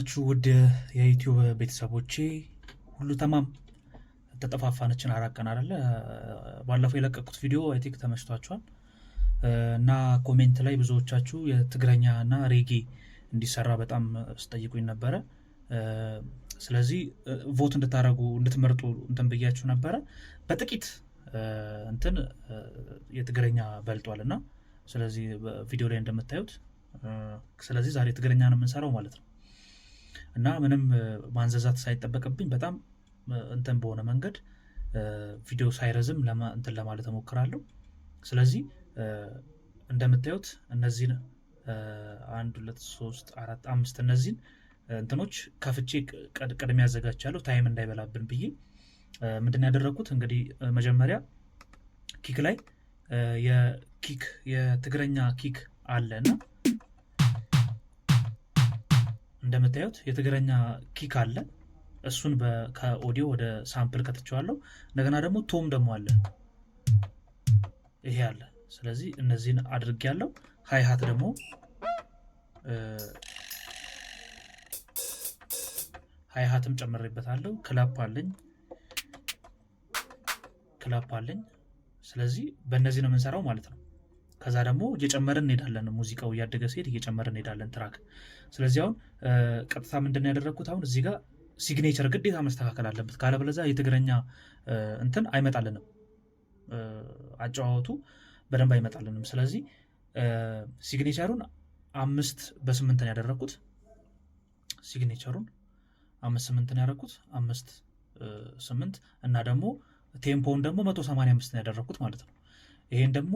ናችሁ ውድ የዩቲዩብ ቤተሰቦቼ? ሁሉ ተማም ተጠፋፋነችን አራቀን አይደለ? ባለፈው የለቀቁት ቪዲዮ አይ ቲንክ ተመችቷችኋል እና ኮሜንት ላይ ብዙዎቻችሁ የትግረኛ እና ሬጌ እንዲሰራ በጣም ስጠይቁኝ ነበረ። ስለዚህ ቮት እንድታረጉ እንድትመርጡ እንትን ብያችሁ ነበረ። በጥቂት እንትን የትግረኛ በልጧልና ስለዚህ ቪዲዮ ላይ እንደምታዩት ስለዚህ ዛሬ ትግረኛ ነው የምንሰራው ማለት ነው እና ምንም ማንዘዛት ሳይጠበቅብኝ በጣም እንትን በሆነ መንገድ ቪዲዮ ሳይረዝም እንትን ለማለት እሞክራለሁ። ስለዚህ እንደምታዩት እነዚህን 1 2 3 4 5 እነዚህን እንትኖች ከፍቼ ቅድሚያ አዘጋጅቻለሁ ታይም እንዳይበላብን ብዬ ምንድን ያደረኩት እንግዲህ መጀመሪያ ኪክ ላይ የትግረኛ ኪክ አለና እንደምታዩት የትግረኛ ኪክ አለ። እሱን ከኦዲዮ ወደ ሳምፕል ከተቸዋለሁ። እንደገና ደግሞ ቶም ደግሞ አለ፣ ይሄ አለ። ስለዚህ እነዚህን አድርጌያለሁ። ሃይሃት ደግሞ ሃይሃትም ጨምሬበታለሁ። ክላፕ አለኝ። ስለዚህ በእነዚህ ነው የምንሰራው ማለት ነው። ከዛ ደግሞ እየጨመርን እንሄዳለን። ሙዚቃው እያደገ ሲሄድ እየጨመርን እንሄዳለን ትራክ። ስለዚህ አሁን ቀጥታ ምንድን ያደረግኩት አሁን እዚህ ጋር ሲግኔቸር ግዴታ መስተካከል አለበት፣ ካለበለዚያ የትግረኛ እንትን አይመጣልንም፣ አጨዋወቱ በደንብ አይመጣልንም። ስለዚህ ሲግኔቸሩን 5/8 ያደረግኩት፣ ሲግኔቸሩን 5/8 ያደረግኩት 5/8 እና ደግሞ ቴምፖውን ደግሞ 185 ያደረግኩት ማለት ነው። ይሄን ደግሞ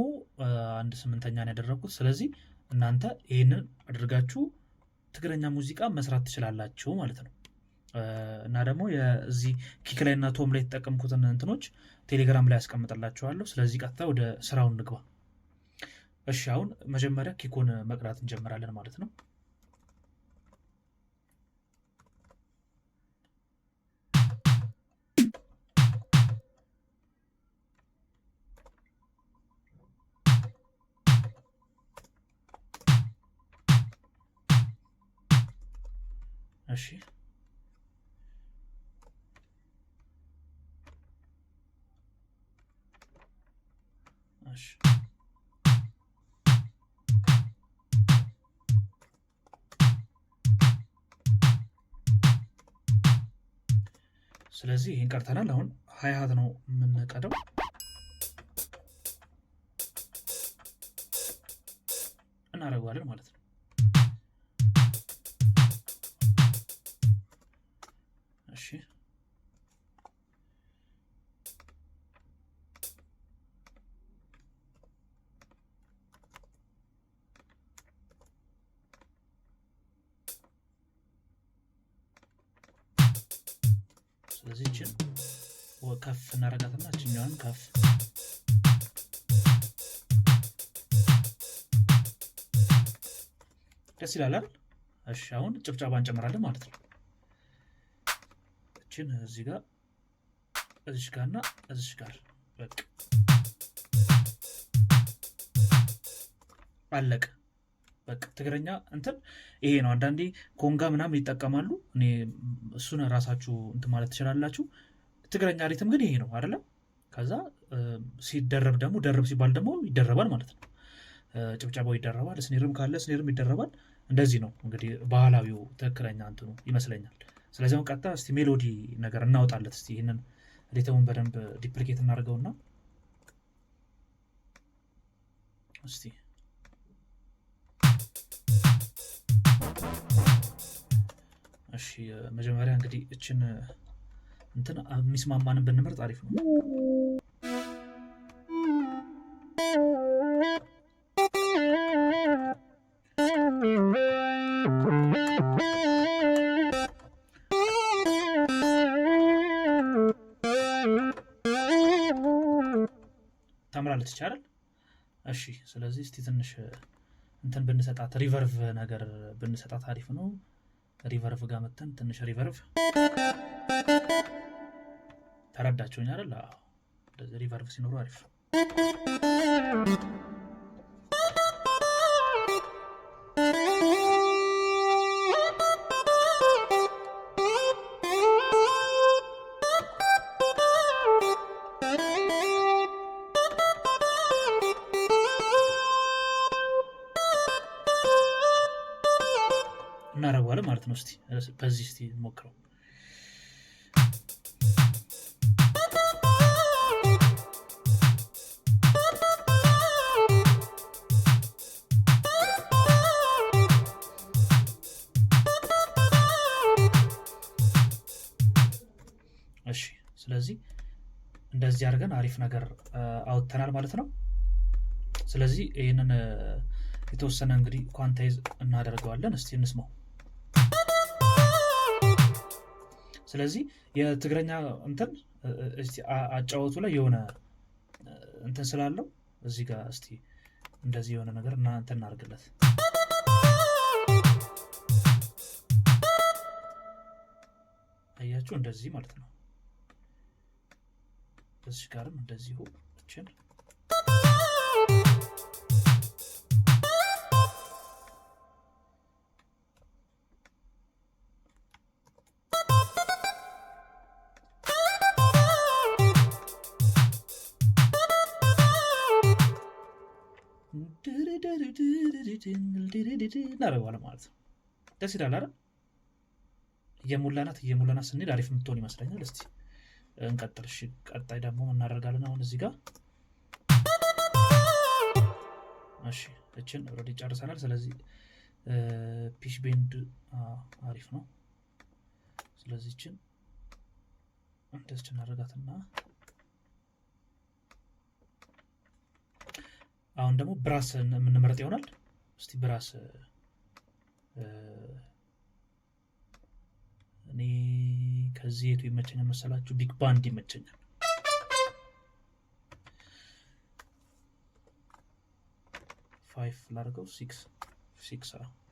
1/8 ያደረግኩት። ስለዚህ እናንተ ይሄንን አድርጋችሁ ትግረኛ ሙዚቃ መስራት ትችላላችሁ ማለት ነው። እና ደግሞ የዚህ ኪክ ላይ እና ቶም ላይ የተጠቀምኩትን እንትኖች ቴሌግራም ላይ ያስቀምጥላችኋለሁ። ስለዚህ ቀጥታ ወደ ስራውን እንግባ። እሺ አሁን መጀመሪያ ኪኩን መቅራት እንጀምራለን ማለት ነው። እሺ ስለዚህ ይሄን ቀርተናል። አሁን ሃይሃት ነው የምንቀደው። እናደርገዋለን ማለት ነው። እሺ ስለዚህ እችን ከፍ እናረጋትና እችኛዋን ከፍ ደስ ይላል አይደል? እሺ አሁን ጭብጨባ እንጨምራለን ማለት ነው። እችን እዚህ ጋር እዚህ ጋርና እዚህ ጋር በቃ አለቀ። በቃ ትግረኛ እንትን ይሄ ነው። አንዳንዴ ኮንጋ ምናምን ይጠቀማሉ። እኔ እሱን ራሳችሁ እንትን ማለት ትችላላችሁ። ትግረኛ ሪትም ግን ይሄ ነው አይደለም። ከዛ ሲደረብ ደግሞ ደረብ ሲባል ደግሞ ይደረባል ማለት ነው። ጭብጨባው ይደረባል፣ ስኔርም ካለ ስኔርም ይደረባል። እንደዚህ ነው እንግዲህ ባህላዊው ትክክለኛ እንትኑ ይመስለኛል። ስለዚህ አሁን ቀጥታ እስቲ ሜሎዲ ነገር እናወጣለት። እስቲ ይህንን ሪትሙን በደንብ ዲፕሊኬት እናደርገውና እስቲ እሺ መጀመሪያ እንግዲህ እችን እንትን የሚስማማንን ብንመርጥ አሪፍ ነው። ታምራለች ይቻላል። እሺ ስለዚህ እስቲ ትንሽ እንትን ብንሰጣት ሪቨርቭ ነገር ብንሰጣት አሪፍ ነው። ሪቨርቭ ጋር መተን ትንሽ ሪቨርቭ ተረዳችሁኝ አይደል? እንደዚህ ሪቨርቭ ሲኖሩ አሪፍ ነው። ማለት ነው። እስቲ በዚህ እስቲ ሞክረው። እሺ ስለዚህ እንደዚህ አድርገን አሪፍ ነገር አውጥተናል ማለት ነው። ስለዚህ ይሄንን የተወሰነ እንግዲህ ኳንታይዝ እናደርገዋለን። እስቲ እንስማው። ስለዚህ የትግረኛ እንትን እስቲ አጫወቱ ላይ የሆነ እንትን ስላለው እዚህ ጋር እስቲ እንደዚህ የሆነ ነገር እናንተ እናርግለት። አያችሁ እንደዚህ ማለት ነው። እዚህ ጋርም እንደዚሁ እቺን እናደርገዋለን ማለት ነው። ደስ ይላል አይደል? እየሞላናት ስንሄድ አሪፍ የምትሆን ይመስለኛል። እስቲ እንቀጥል። እሺ ቀጣይ ደግሞ እናደርጋለን። አሁን እዚህ ጋር እሺ እችን ኦልሬዲ ጨርሰናል። ስለዚህ ፒች ቤንድ አሪፍ ነው። ስለዚህ እችን እንደዚህ እናደርጋትና አሁን ደግሞ ብራስ የምንመረጥ ይሆናል። እስቲ ብራስ እኔ ከዚህ የቱ ይመቸኛል መሰላችሁ? ቢግ ባንድ ይመቸኛል። ፋይቭ ላድርገው። ሲክስ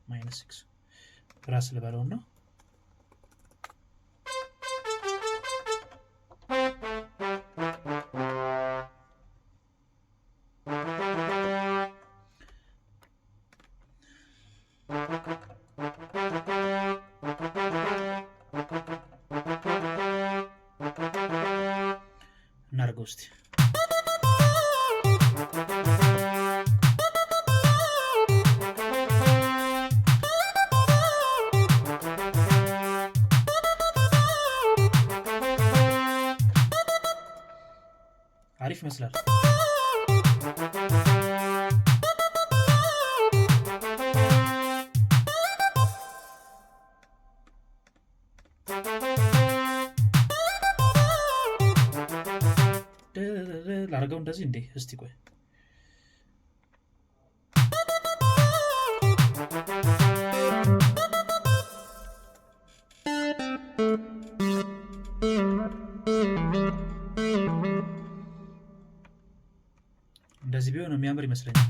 ማይነስ ሲክስ ብራስ ልበለውና እናድርገው እስቲ። አሪፍ ይመስላል። ላድርገው እንደዚህ እንዴ? እስቲ ቆይ እንደዚህ ቢሆን የሚያምር ይመስለኛል።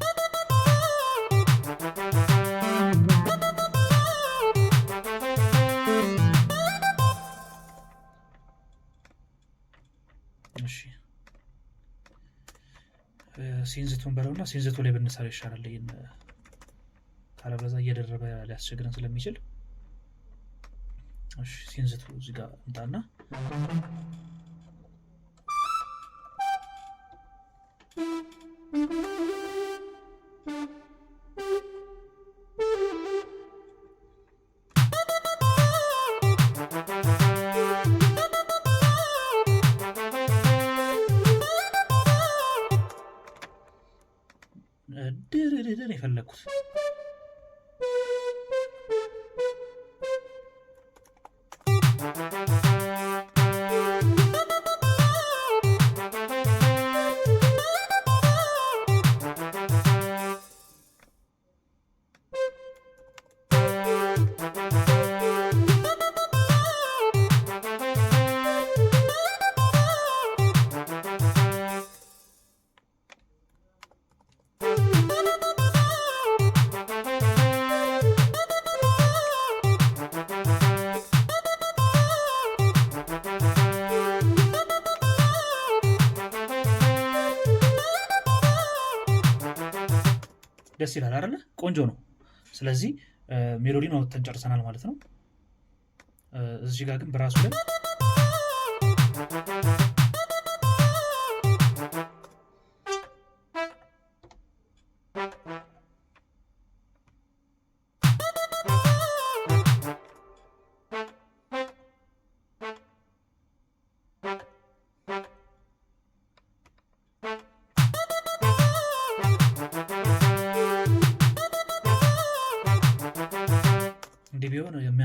እሺ ሲንዝቱን በለውና ሲንዝቱ ላይ ብንሰራ ይሻላል። ይሄን ካለበዛ እየደረበ ሊያስቸግረን ስለሚችል እሺ ሲንዝቱ እዚህ ጋር እንጣና ድርድር የፈለኩት ደስ ይላል አይደል? ቆንጆ ነው። ስለዚህ ሜሎዲን አውጥተን ጨርሰናል ማለት ነው። እዚህ ጋር ግን በራሱ ላይ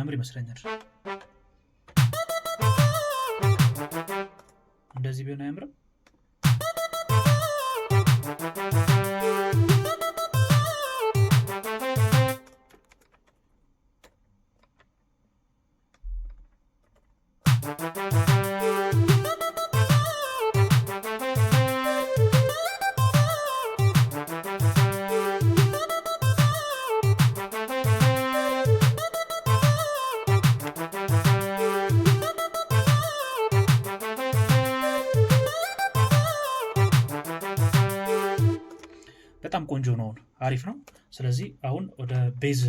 የሚያምር ይመስለኛል። እንደዚህ ቢሆን አያምርም? በጣም ቆንጆ ነው፣ አሪፍ ነው። ስለዚህ አሁን ወደ ቤዝ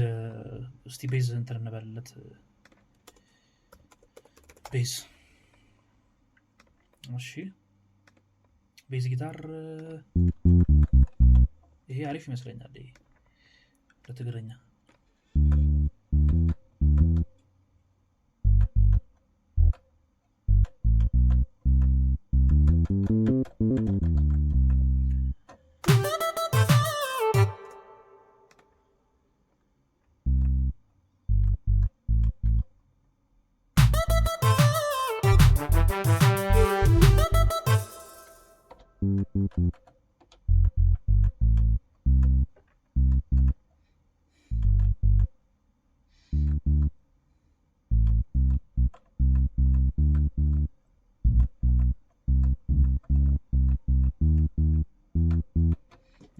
እስቲ ቤዝ እንትን እንበልለት። ቤዝ እሺ፣ ቤዝ ጊታር ይሄ አሪፍ ይመስለኛል። ይሄ ለትግረኛ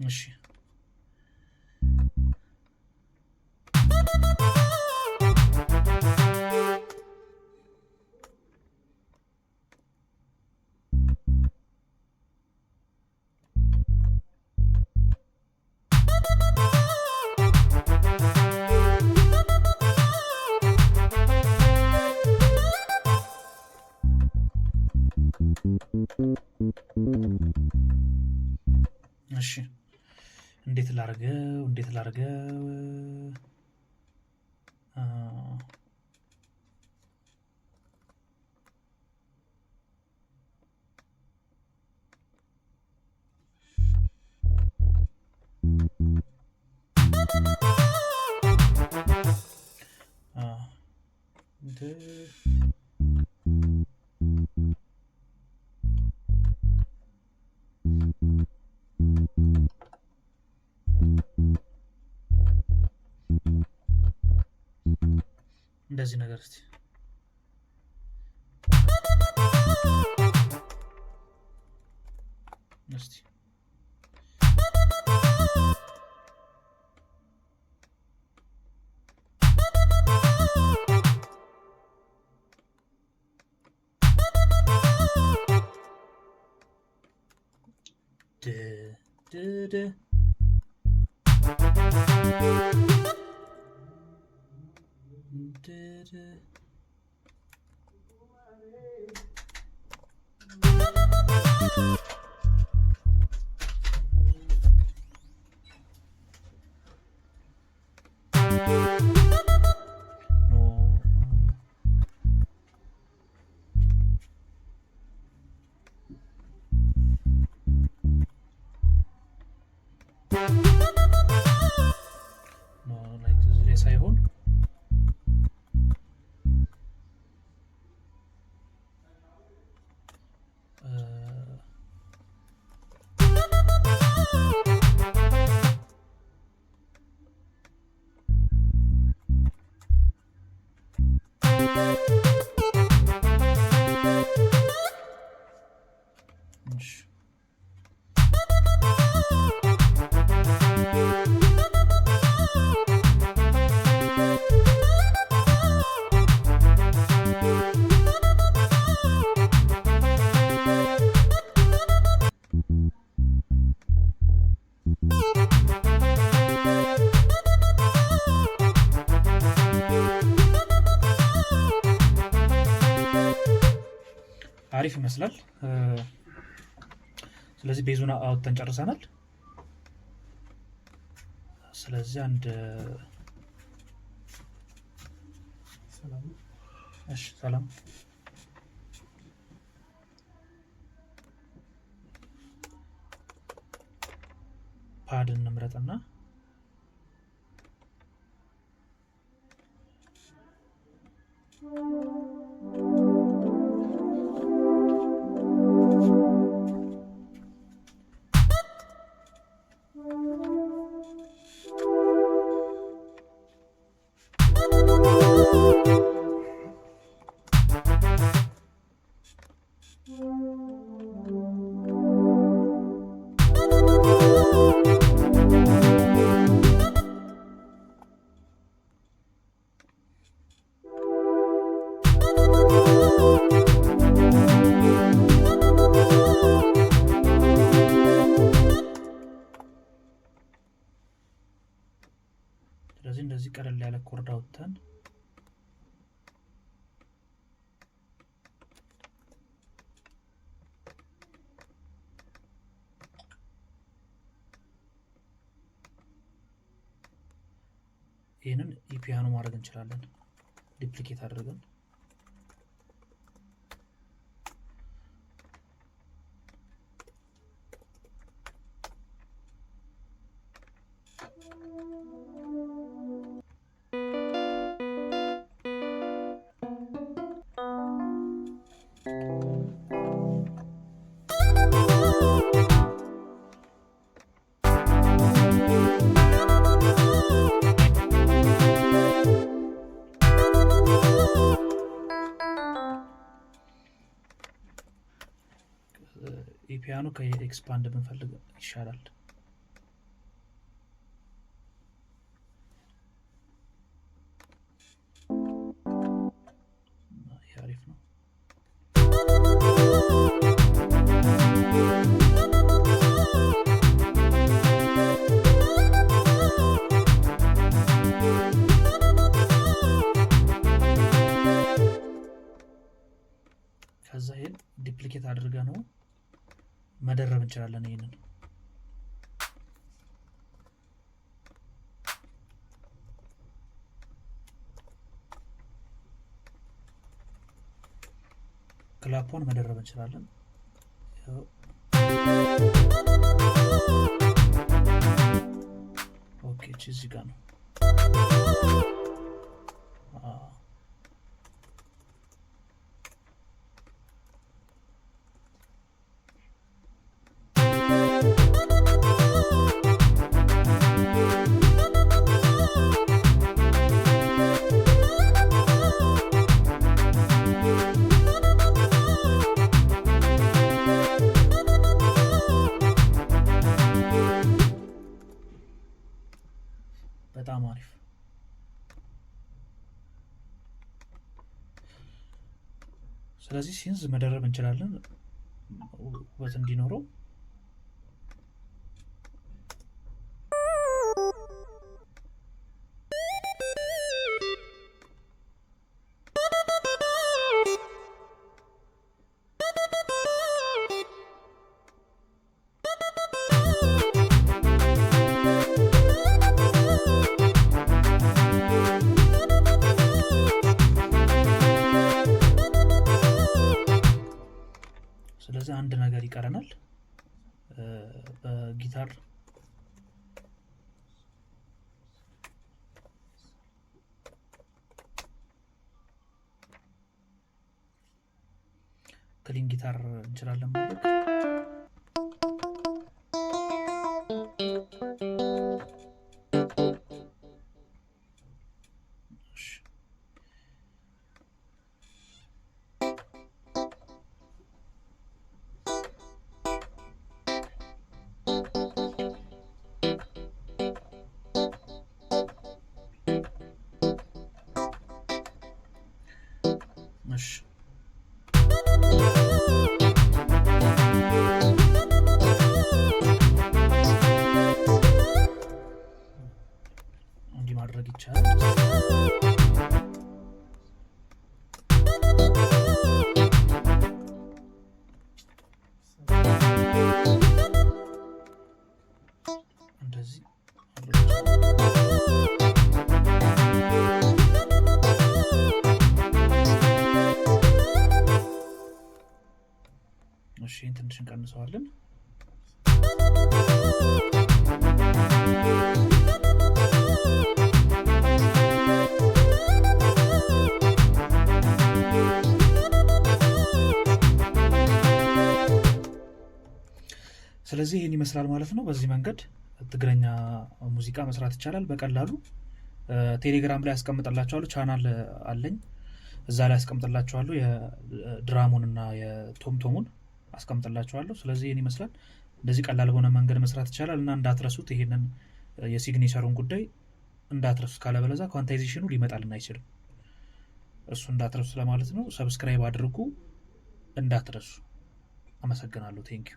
እሺ እሺ እንዴት ላርገው? እንደዚህ ነገር እስቲ ሳይሆን አሪፍ ይመስላል። ስለዚህ ቤዙን አውጥተን ጨርሰናል። ስለዚህ አንድ ሰላም ፓድ እንምረጥና ስለዚህ እንደዚህ ቀለል ያለ ኮርድ አውጥተን ይሄንን ኢፒያኖ ማድረግ እንችላለን ዲፕሊኬት አድርገን ፒያኖ ከኤክስፓንድ ብንፈልግ ይሻላል። አሪፍ ነው። ከዛ ይሄን ዲፕሊኬት አድርገ ነው መደረብ እንችላለን። ይሄንን ክላፖን መደረብ እንችላለን። ኦኬ እዚህ ጋር ነው። በጣም አሪፍ። ስለዚህ ሲንዝ መደረብ እንችላለን ውበት እንዲኖረው። ስለዚህ አንድ ነገር ይቀረናል። በጊታር ክሊን ጊታር እንችላለን ማለት እንዲህ ማድረግ ይቻላል። እንደዚህ እሺ ትንሽ እንቀንሰዋለን። ስለዚህ ይህን ይመስላል ማለት ነው። በዚህ መንገድ ትግረኛ ሙዚቃ መስራት ይቻላል በቀላሉ። ቴሌግራም ላይ ያስቀምጥላችኋለሁ፣ ቻናል አለኝ። እዛ ላይ አስቀምጥላችኋለሁ። የድራሙንና የቶምቶሙን አስቀምጥላችኋለሁ። ስለዚህ ይህን ይመስላል። እንደዚህ ቀላል በሆነ መንገድ መስራት ይቻላል እና እንዳትረሱት፣ ይሄንን የሲግኔቸሩን ጉዳይ እንዳትረሱት። ካለበለዚያ ኳንታይዜሽኑ ሊመጣልን አይችልም። እሱ እንዳትረሱ ለማለት ነው። ሰብስክራይብ አድርጉ እንዳትረሱ። አመሰግናለሁ። ቴንኪዩ